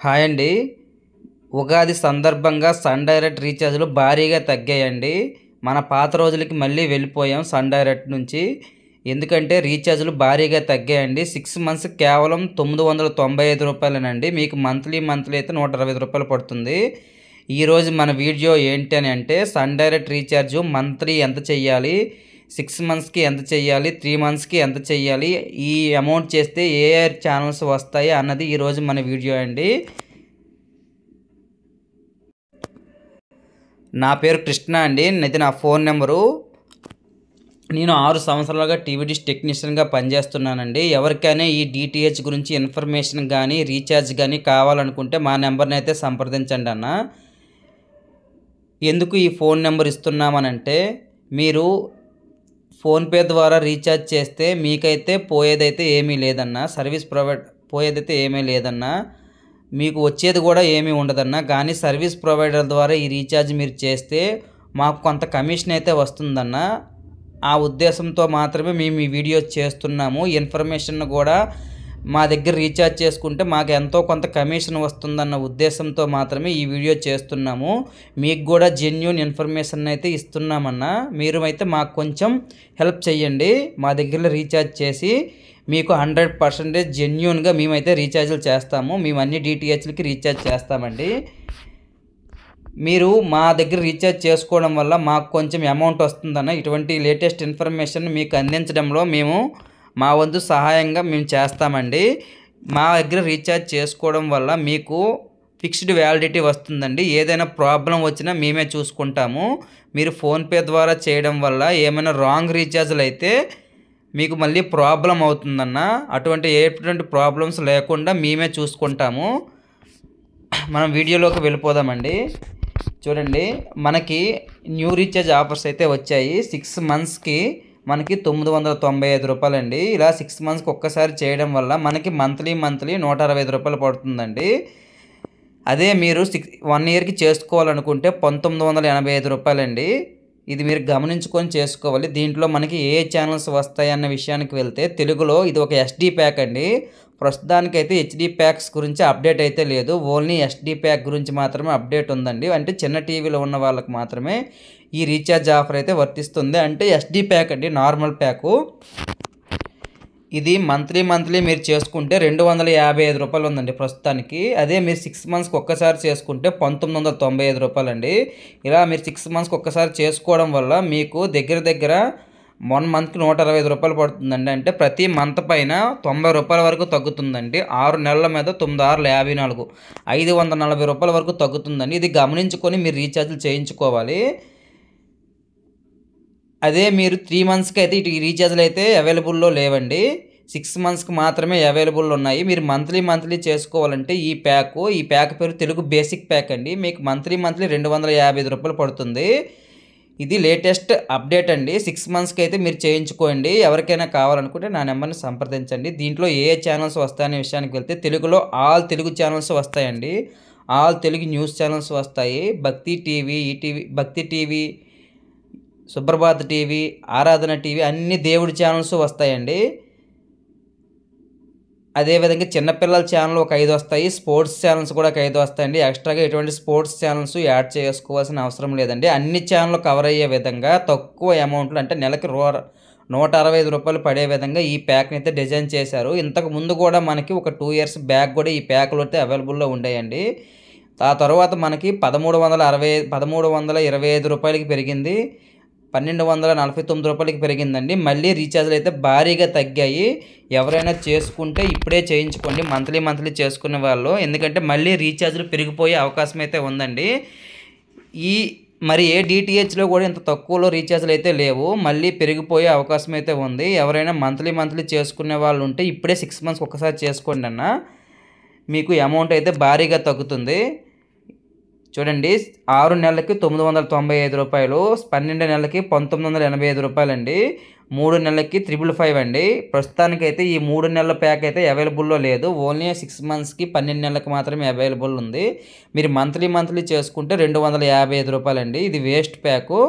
Hi అండి. ఉగాది సందర్భంగా sun direct రీఛార్జ్‌లు భారీగా తగ్గాయండి. మన పాత రోజులకి మళ్ళీ వెళ్ళిపోయాం సన్ డైరెక్ట్ నుంచి. ఎందుకంటే రీఛార్జ్‌లు భారీగా తగ్గాయండి. 6 మంత్స్‌కి కేవలం రూ. 995 మీకు మంత్లీ అయితే రూ. 125 పడుతుంది. ఈరోజు మన వీడియో ఏంటి అని అంటే సన్ డైరెక్ట్ రీఛార్జ్ మంత్లీ ఎంత చెయ్యాలి? 6 మంత్స్‌కి ఎంత చెయ్యాలి? 3 మంత్స్‌కి ఎంత చెయ్యాలి? ఈ అమౌంట్ చేస్తే ఏ ఛానల్స్ వస్తాయి అన్నది ఈరోజు మన వీడియో అండి. నా పేరు కృష్ణ అండి. ఇది నా ఫోన్ నెంబరు. నేను 6 సంవత్సరాలుగా టీవీ డిష్ టెక్నీషియన్గా పనిచేస్తున్నానండి. ఎవరికైనా ఈ డిటిహెచ్ గురించి ఇన్ఫర్మేషన్ కానీ రీఛార్జ్ కానీ కావాలనుకుంటే మా నెంబర్ని అయితే సంప్రదించండి అన్న. ఎందుకు ఈ ఫోన్ నెంబర్ ఇస్తున్నామనంటే మీరు ఫోన్పే ద్వారా రీఛార్జ్ చేస్తే మీకైతే పోయేదైతే ఏమీ లేదన్నా. సర్వీస్ ప్రొవైడ్ పోయేదైతే ఏమీ లేదన్నా. మీకు వచ్చేది కూడా ఏమీ ఉండదన్నా. కానీ సర్వీస్ ప్రొవైడర్ ద్వారా ఈ రీఛార్జ్ మీరు చేస్తే మాకు కొంత కమిషన్ అయితే వస్తుందన్నా. ఆ ఉద్దేశంతో మాత్రమే మేము ఈ వీడియో చేస్తున్నాము. ఇన్ఫర్మేషన్ కూడా మా దగ్గర రీఛార్జ్ చేసుకుంటే మాకు ఎంతో కొంత కమిషన్ వస్తుందన్న ఉద్దేశంతో మాత్రమే ఈ వీడియో చేస్తున్నాము. మీకు కూడా జెన్యూన్ ఇన్ఫర్మేషన్ అయితే ఇస్తున్నామన్నా. మీరు అయితే మాకు కొంచెం హెల్ప్ చేయండి. మా దగ్గర రీఛార్జ్ చేసి మీకు 100% జెన్యూన్గా మేమైతే రీఛార్జ్లు చేస్తాము. మేము అన్ని డిటిహెచ్లకి రీఛార్జ్ చేస్తామండి. మీరు మా దగ్గర రీఛార్జ్ చేసుకోవడం వల్ల మాకు కొంచెం అమౌంట్ వస్తుందన్న. ఇటువంటి లేటెస్ట్ ఇన్ఫర్మేషన్ మీకు అందించడంలో మేము మా వంతు సహాయంగా మేము చేస్తామండి. మా దగ్గర రీఛార్జ్ చేసుకోవడం వల్ల మీకు ఫిక్స్డ్ వ్యాలిడిటీ వస్తుందండి. ఏదైనా ప్రాబ్లం వచ్చినా మేమే చూసుకుంటాము. మీరు ఫోన్పే ద్వారా చేయడం వల్ల ఏమైనా రాంగ్ రీఛార్జ్లు అయితే మీకు మళ్ళీ ప్రాబ్లం అవుతుందన్న. ఎటువంటి ప్రాబ్లమ్స్ లేకుండా మేమే చూసుకుంటాము. మనం వీడియోలోకి వెళ్ళిపోదామండి. చూడండి, మనకి న్యూ రీఛార్జ్ ఆఫర్స్ అయితే వచ్చాయి. 6 మంత్స్కి మనకి రూ. 995 అండి. ఇలా 6 మంత్స్కి ఒక్కసారి చేయడం వల్ల మనకి మంత్లీ రూ. 165 పడుతుందండి. అదే మీరు 1 ఇయర్కి చేసుకోవాలనుకుంటే రూ. 1985 అండి. ఇది మీరు గమనించుకొని చేసుకోవాలి. దీంట్లో మనకి ఏ ఛానల్స్ వస్తాయి అన్న విషయానికి వెళ్తే తెలుగులో ఇది ఒక ఎస్డి ప్యాక్ అండి. ప్రస్తుతానికైతే హెచ్డి ప్యాక్స్ గురించి అప్డేట్ అయితే లేదు. ఓన్లీ ఎస్డి ప్యాక్ గురించి మాత్రమే అప్డేట్ ఉందండి. అంటే చిన్న టీవీలో ఉన్న వాళ్ళకి మాత్రమే ఈ రీఛార్జ్ ఆఫర్ అయితే వర్తిస్తుంది. అంటే ఎస్డి ప్యాక్ అండి, నార్మల్ ప్యాకు. ఇది మంత్లీ మీరు చేసుకుంటే రూ. 255 ఉందండి ప్రస్తుతానికి. అదే మీరు 6 మంత్స్కి ఒక్కసారి చేసుకుంటే రూ. 1995 అండి. ఇలా మీరు 6 మంత్స్కి ఒక్కసారి చేసుకోవడం వల్ల మీకు దగ్గర 1 మంత్కి రూ. 125 పడుతుందండి. అంటే ప్రతి మంత్ పైన రూ. 90 వరకు తగ్గుతుందండి. 6 నెలల మీద 9 6 54 540 వరకు తగ్గుతుందండి. ఇది గమనించుకొని మీరు రీఛార్జ్లు చేయించుకోవాలి. అదే మీరు 3 మంత్స్కి అయితే ఈ రీఛార్జ్లు అయితే అవైలబుల్లో లేవండి. 6 మంత్స్కి మాత్రమే అవైలబుల్ ఉన్నాయి. మీరు మంత్లీ చేసుకోవాలంటే ఈ ప్యాక్ పేరు తెలుగు బేసిక్ ప్యాక్ అండి. మీకు మంత్లీ రూ. 255 పడుతుంది. ఇది లేటెస్ట్ అప్డేట్ అండి. 6 మంత్స్కి అయితే మీరు చేయించుకోండి. ఎవరికైనా కావాలనుకుంటే నా నెంబర్ని సంప్రదించండి. దీంట్లో ఏ ఛానల్స్ వస్తాయనే విషయానికి వెళ్తే తెలుగులో ఆల్ తెలుగు ఛానల్స్ వస్తాయండి. ఆల్ తెలుగు న్యూస్ ఛానల్స్ వస్తాయి. భక్తి టీవీ, ఈటీవీ, భక్తి టీవీ, సుప్రభాత్ టీవీ, ఆరాధన టీవీ, అన్ని దేవుడి ఛానల్స్ వస్తాయండి. అదేవిధంగా చిన్నపిల్లల ఛానల్ ఒక 5 వస్తాయి. స్పోర్ట్స్ ఛానల్స్ కూడా ఒక 5 వస్తాయండి. ఎక్స్ట్రాగా ఎటువంటి స్పోర్ట్స్ ఛానల్స్ యాడ్ చేసుకోవాల్సిన అవసరం లేదండి. అన్ని ఛానళ్ళు కవర్ అయ్యే విధంగా తక్కువ అమౌంట్లో, అంటే నెలకి రూ. 165 పడే విధంగా ఈ ప్యాక్ని అయితే డిజైన్ చేశారు. ఇంతకు ముందు కూడా మనకి ఒక 2 ఇయర్స్ బ్యాక్ కూడా ఈ ప్యాకులు అయితే అవైలబుల్లో ఉండేయండి. ఆ తర్వాత మనకి రూ. 1325 పెరిగింది. రూ. 1249 పెరిగిందండి. మళ్ళీ రీఛార్జ్లు అయితే భారీగా తగ్గాయి. ఎవరైనా చేసుకుంటే ఇప్పుడే చేయించుకోండి, మంత్లీ చేసుకునే వాళ్ళు. ఎందుకంటే మళ్ళీ రీఛార్జ్లు పెరిగిపోయే అవకాశం అయితే ఉందండి. మరి ఏ డిటిహెచ్లో కూడా ఇంత తక్కువలో రీఛార్జ్లు అయితే లేవు. మళ్ళీ పెరిగిపోయే అవకాశం అయితే ఉంది. ఎవరైనా మంత్లీ చేసుకునే వాళ్ళు ఉంటే ఇప్పుడే 6 మంత్స్కి ఒకసారి చేసుకోండి అన్న. మీకు అమౌంట్ అయితే భారీగా తగ్గుతుంది. చూడండి, 6 నెలలకి రూ. 995, 12 నెలలకి రూ. 1985 అండి, 3 నెలలకి 555 అండి. ప్రస్తుతానికైతే ఈ 3 నెలల ప్యాక్ అయితే అవైలబుల్లో లేదు. ఓన్లీ 6 మంత్స్కి 12 నెలలకు మాత్రమే అవైలబుల్ ఉంది. మీరు మంత్లీ చేసుకుంటే రూ. 255 అండి. ఇది వేస్ట్ ప్యాకు.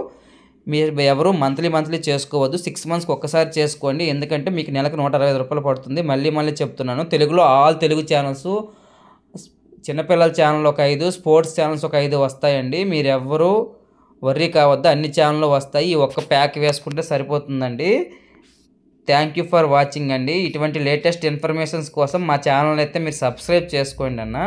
మీరు ఎవరు మంత్లీ చేసుకోవద్దు. 6 మంత్స్కి ఒక్కసారి చేసుకోండి. ఎందుకంటే మీకు నెలకు రూ. 165 పడుతుంది. మళ్ళీ చెప్తున్నాను, తెలుగులో ఆల్ తెలుగు ఛానల్స్ చిన్నపిల్లల ఛానల్ ఒక 5, స్పోర్ట్స్ ఛానల్స్ ఒక 5 వస్తాయండి. మీరెవ్వరూ వర్రీ కావద్దు, అన్ని ఛానళ్ళు వస్తాయి. ఈ ఒక్క ప్యాక్ వేసుకుంటే సరిపోతుందండి. థ్యాంక్ యూ ఫర్ వాచింగ్ అండి. ఇటువంటి లేటెస్ట్ ఇన్ఫర్మేషన్స్ కోసం మా ఛానల్ అయితే మీరు సబ్స్క్రైబ్ చేసుకోండి అన్న.